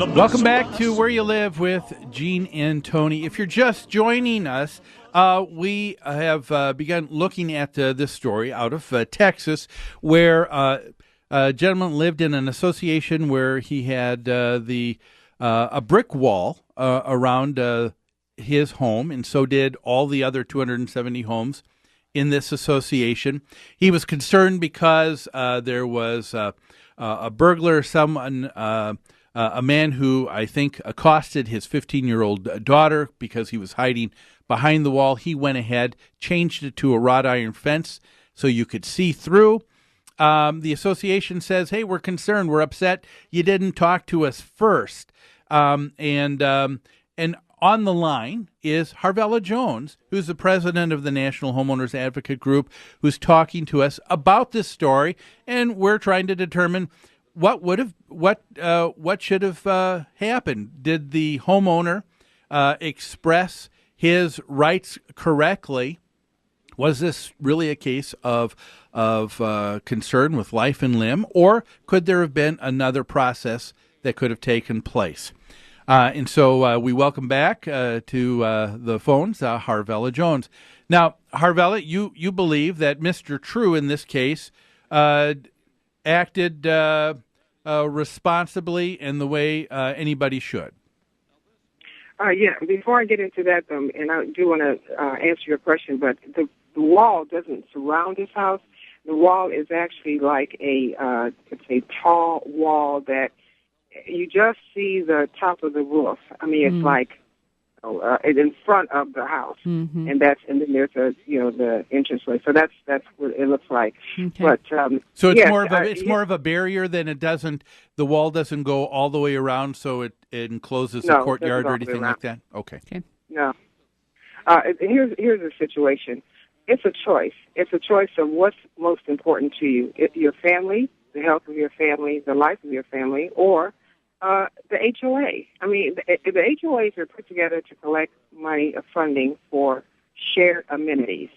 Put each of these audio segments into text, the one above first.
Welcome back to Where You Live with Gene and Tony. If you're just joining us, we have begun looking at this story out of Texas, where a gentleman lived in an association where he had a brick wall around his home, and so did all the other 270 homes in this association. He was concerned because there was a burglar, a man who I think accosted his 15-year-old daughter because he was hiding behind the wall. He went ahead, changed it to a wrought iron fence so you could see through. The association says, hey, we're concerned, we're upset. You didn't talk to us first. And on the line is Harvella Jones, who's the president of the National Homeowners Advocate Group, who's talking to us about this story, and we're trying to determine what should have happened. Did the homeowner express his rights correctly? Was this really a case of concern with life and limb, or could there have been another process that could have taken place? And so we welcome back to the phones Harvella Jones. Now, Harvella, you believe that Mr. True in this case acted responsibly in the way anybody should. Yeah, before I get into that, and I do want to answer your question, but the wall doesn't surround his house. The wall is actually like it's a tall wall that you just see the top of the roof. I mean, it's like in front of the house, and then there's the entranceway. So that's what it looks like. Okay. But so it's more of a barrier than it doesn't. The wall doesn't go all the way around, so it encloses the courtyard or anything like that. Okay. No. Here's the situation. It's a choice. It's a choice of what's most important to you: your family, the health of your family, the life of your family, or the HOA. I mean, the HOAs are put together to collect money of funding for shared amenities.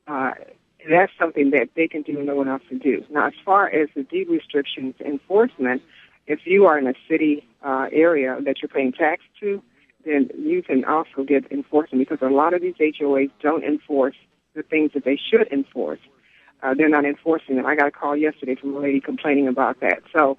That's something that they can do and no one else can do. Now, as far as the deed restrictions enforcement, if you are in a city area that you're paying tax to, then you can also get enforcement, because a lot of these HOAs don't enforce the things that they should enforce. They're not enforcing them. I got a call yesterday from a lady complaining about that. So,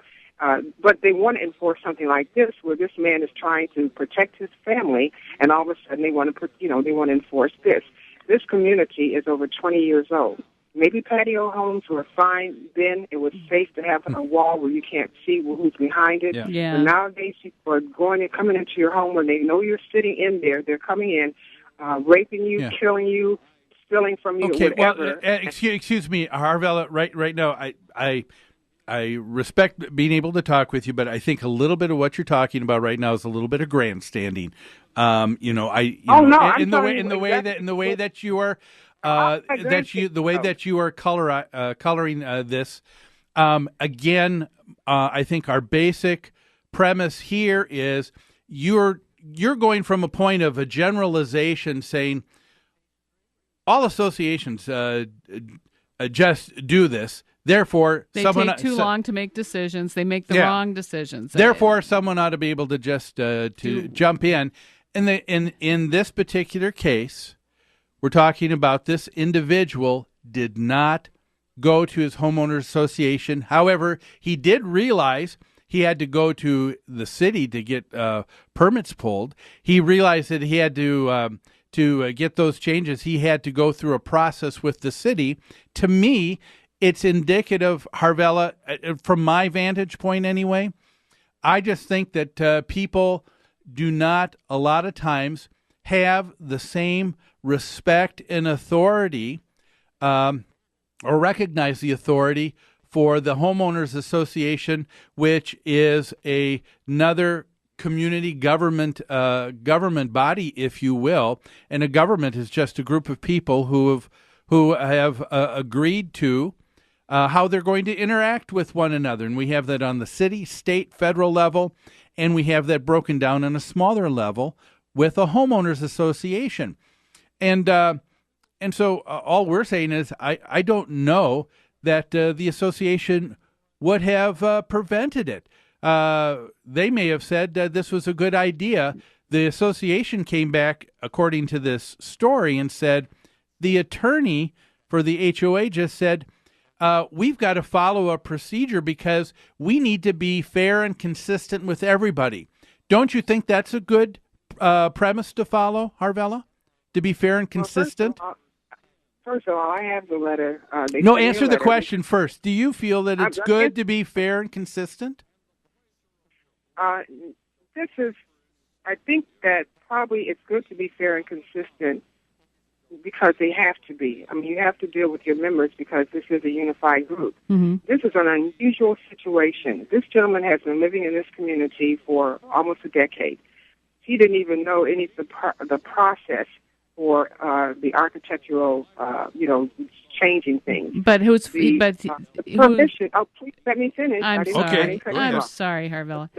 but they want to enforce something like this, where this man is trying to protect his family, and all of a sudden they want to they want to enforce this. This community is over 20 years old. Maybe patio homes were fine then. It was safe to have a wall where you can't see who's behind it. Yeah. But nowadays, people are coming into your home when they know you're sitting in there. They're coming in, raping you, killing you, stealing from you, whatever. Well, excuse me, Harvella. Right now, I respect being able to talk with you, but I think a little bit of what you're talking about right now is a little bit of grandstanding. In the way that you are. That you are coloring this. Again, I think our basic premise here is you're going from a point of a generalization, saying all associations just do this. Therefore, they take too long to make decisions. They make the wrong decisions. Therefore, someone ought to be able to just to jump in. And in this particular case, we're talking about this individual did not go to his homeowners association. However, he did realize he had to go to the city to get permits pulled. He realized that he had to get those changes. He had to go through a process with the city. To me, it's indicative, Harvella, from my vantage point anyway. I just think that people do not, a lot of times, have the same respect and authority or recognize the authority for the homeowners association, which is another community government body, if you will. And a government is just a group of people who have agreed to how they're going to interact with one another. And we have that on the city, state, federal level, and we have that broken down on a smaller level with a homeowners association. And so all we're saying is I don't know that the association would have prevented it. they may have said this was a good idea. The association came back, according to this story, and said the attorney for the HOA just said, we've got to follow a procedure because we need to be fair and consistent with everybody. Don't you think that's a good premise to follow, Harvella? To be fair and consistent? Well, first of all, I have the letter. No, answer the question first. Do you feel that it's good to be fair and consistent? I think that probably it's good to be fair and consistent because they have to be. I mean, you have to deal with your members because this is a unified group. Mm-hmm. This is an unusual situation. This gentleman has been living in this community for almost a decade. He didn't even know any of the process for the architectural, changing things. But the permission. Oh, please let me finish. I'm sorry. Okay. I'm sorry, Harvella.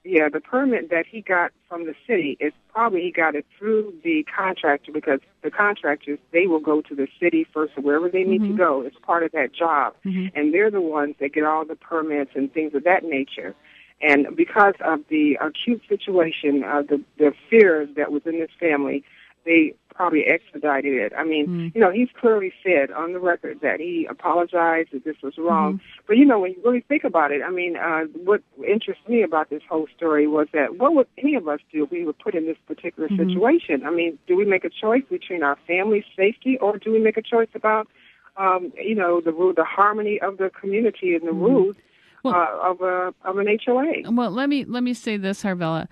The permit that he got from the city is probably he got it through the contractor because the contractors, they will go to the city first or wherever they need to go. It's part of that job. Mm-hmm. And they're the ones that get all the permits and things of that nature. And because of the acute situation, the fear that was in this family, they probably expedited it. I mean, he's clearly said on the record that he apologized, that this was wrong. But, when you really think about it, I mean, what interests me about this whole story was that what would any of us do if we were put in this particular situation? I mean, do we make a choice between our family's safety or do we make a choice about, the harmony of the community and the rules of an HOA? Well, let me say this, Harvella.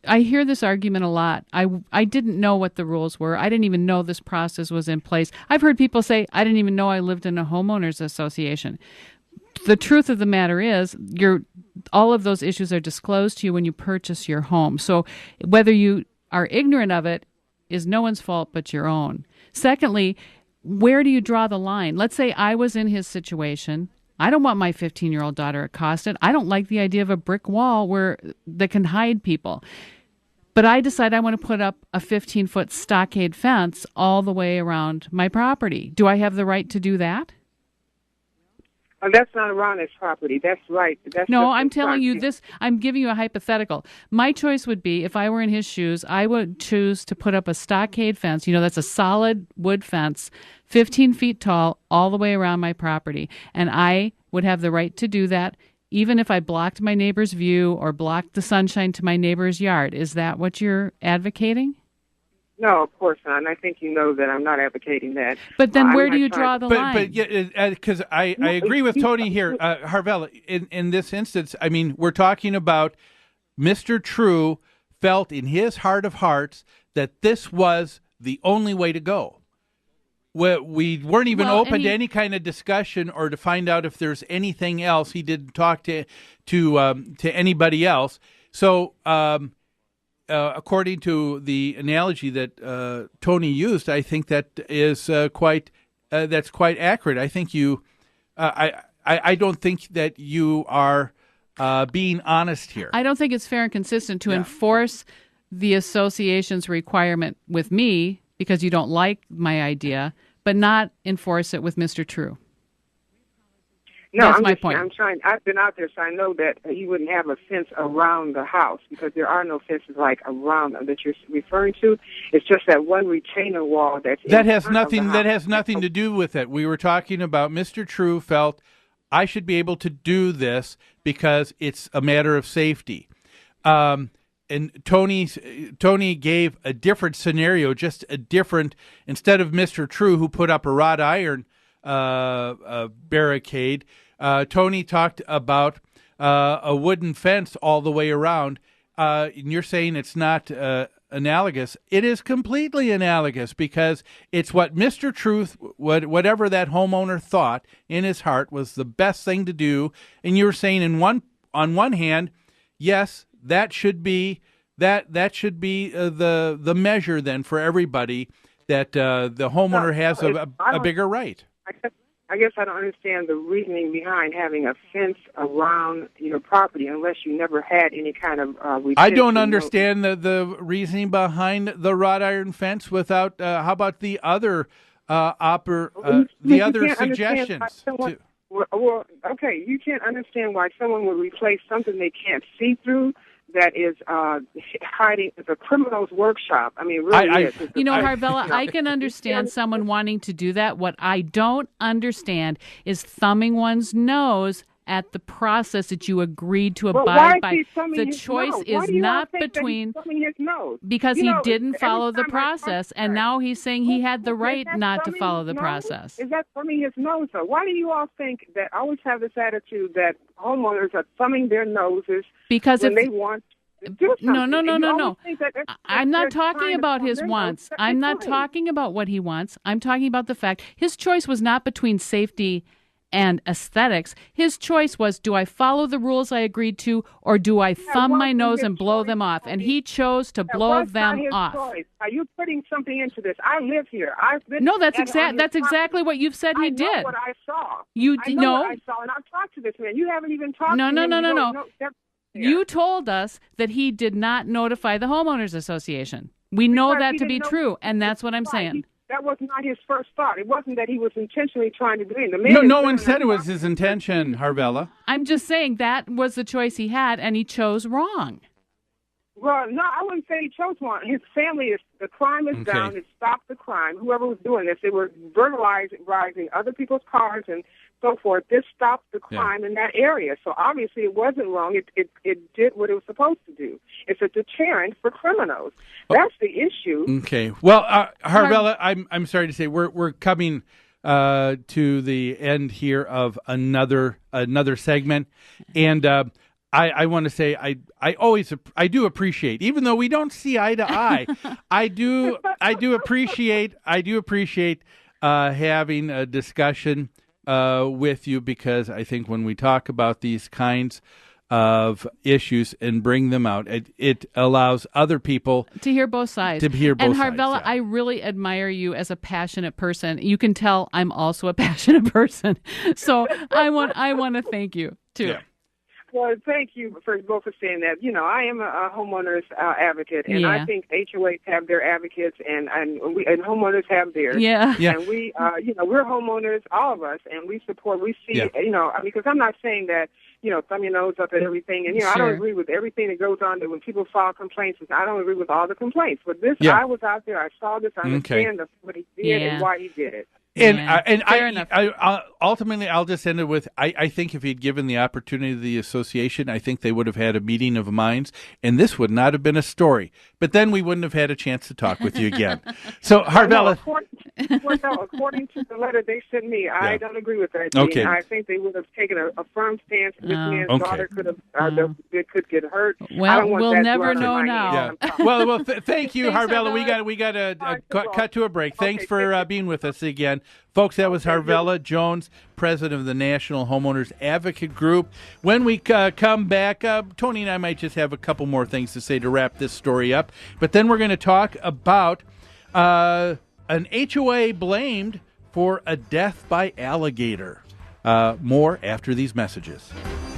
I hear this argument a lot. I didn't know what the rules were. I didn't even know this process was in place. I've heard people say, I didn't even know I lived in a homeowners association. The truth of the matter is, all of those issues are disclosed to you when you purchase your home. So whether you are ignorant of it is no one's fault but your own. Secondly, where do you draw the line? Let's say I was in his situation. I don't want my 15-year-old daughter accosted. I don't like the idea of a brick wall that can hide people. But I decide I want to put up a 15-foot stockade fence all the way around my property. Do I have the right to do that? That's not around his property. That's right. No, I'm telling you this. I'm giving you a hypothetical. My choice would be, if I were in his shoes, I would choose to put up a stockade fence. That's a solid wood fence, 15 feet tall, all the way around my property. And I would have the right to do that, even if I blocked my neighbor's view or blocked the sunshine to my neighbor's yard. Is that what you're advocating? No, of course not. And I think you know that I'm not advocating that. But then where do you draw the line? But yeah, because I agree with Tony here, Harvella. In this instance, I mean, we're talking about Mr. True felt in his heart of hearts that this was the only way to go. We weren't even open to any kind of discussion or to find out if there's anything else. He didn't talk to anybody else. So. According to the analogy that Tony used, I think that is quite accurate. I think I don't think that you are being honest here. I don't think it's fair and consistent to enforce the association's requirement with me because you don't like my idea, but not enforce it with Mr. True. No, that's my point. I've been out there, so I know that you wouldn't have a fence around the house because there are no fences like around them that you're referring to. It's just that one retainer wall that has nothing to do with it. We were talking about Mr. True felt I should be able to do this because it's a matter of safety. And Tony gave a different scenario, instead of Mr. True who put up a wrought iron barricade. Tony talked about a wooden fence all the way around. And you're saying it's not analogous. It is completely analogous because it's what Mr. Truth, whatever that homeowner thought in his heart was the best thing to do. And you're saying on one hand, yes, that should be the measure then for everybody that the homeowner has a bigger right. I guess I don't understand the reasoning behind having a fence around your property unless you never had any kind of I don't understand the reasoning behind the wrought iron fence without how about the other suggestions? Well, okay, you can't understand why someone would replace something they can't see through that is hiding. It's a criminal's workshop. I mean, it really is. Harvella, I can understand someone wanting to do that. What I don't understand is thumbing one's nose at the process that you agreed to abide by. The choice is not between because he didn't follow the process, and now he's saying he had the right not to follow the process. Is that thumbing his nose, though? Why do you all think that? I always have this attitude that homeowners are thumbing their noses because when they want to do something. No. I'm not talking about his wants. I'm not talking about what he wants. I'm talking about the fact his choice was not between safety and aesthetics. His choice was, do I follow the rules I agreed to, or do I thumb my nose and blow them off? And he chose to blow them off. Choice. Are you putting something into this? I live here. No, that's exactly what you've said he did. I know what I saw. I know what I saw, and I've talked to this man. You haven't even talked to him. No. You told us that he did not notify the homeowners association. We know that to be true, and that's what I'm saying. That was not his first thought. It wasn't that he was intentionally trying to do it. No one said it was his intention, Harvella. I'm just saying that was the choice he had, and he chose wrong. Well, no, I wouldn't say he chose wrong. His family the crime is down. It stopped the crime. Whoever was doing this, they were burglarizing other people's cars and so forth. This stopped the crime in that area. So obviously it wasn't wrong. It did what it was supposed to do. It's a deterrent for criminals. That's the issue. Okay. Well, Harvella, I'm sorry to say we're coming to the end here of another segment, and I want to say I do appreciate, even though we don't see eye to eye, I do appreciate having a discussion with you, because I think when we talk about these kinds of issues and bring them out, it allows other people to hear both sides. And Harvella, I really admire you as a passionate person. You can tell I'm also a passionate person. So I want to thank you too. Yeah. Well, thank you for both for saying that. I am a homeowners advocate, and I think HOAs have their advocates, and homeowners have theirs. Yeah. And we, we're homeowners, all of us, and we support. We see, because I'm not saying that, thumb your nose up at everything, and I don't agree with everything that goes on. That when people file complaints, I don't agree with all the complaints. But this, I was out there, I saw this, I understand what he did and why he did it. I ultimately, I'll just end it with, I think if he'd given the opportunity to the association, I think they would have had a meeting of minds, and this would not have been a story. But then we wouldn't have had a chance to talk with you again. So, Harvella. According to the letter they sent me, I don't agree with that. Okay. I think they would have taken a firm stance. This man's daughter could get hurt. Well, we'll never know now. Well, thank you, Harvella. We got to cut to a break. Thanks for being with us again. Folks, that was Harvella Jones, president of the National Homeowners Advocate Group. When we come back, Tony and I might just have a couple more things to say to wrap this story up. But then we're going to talk about an HOA blamed for a death by alligator. More after these messages.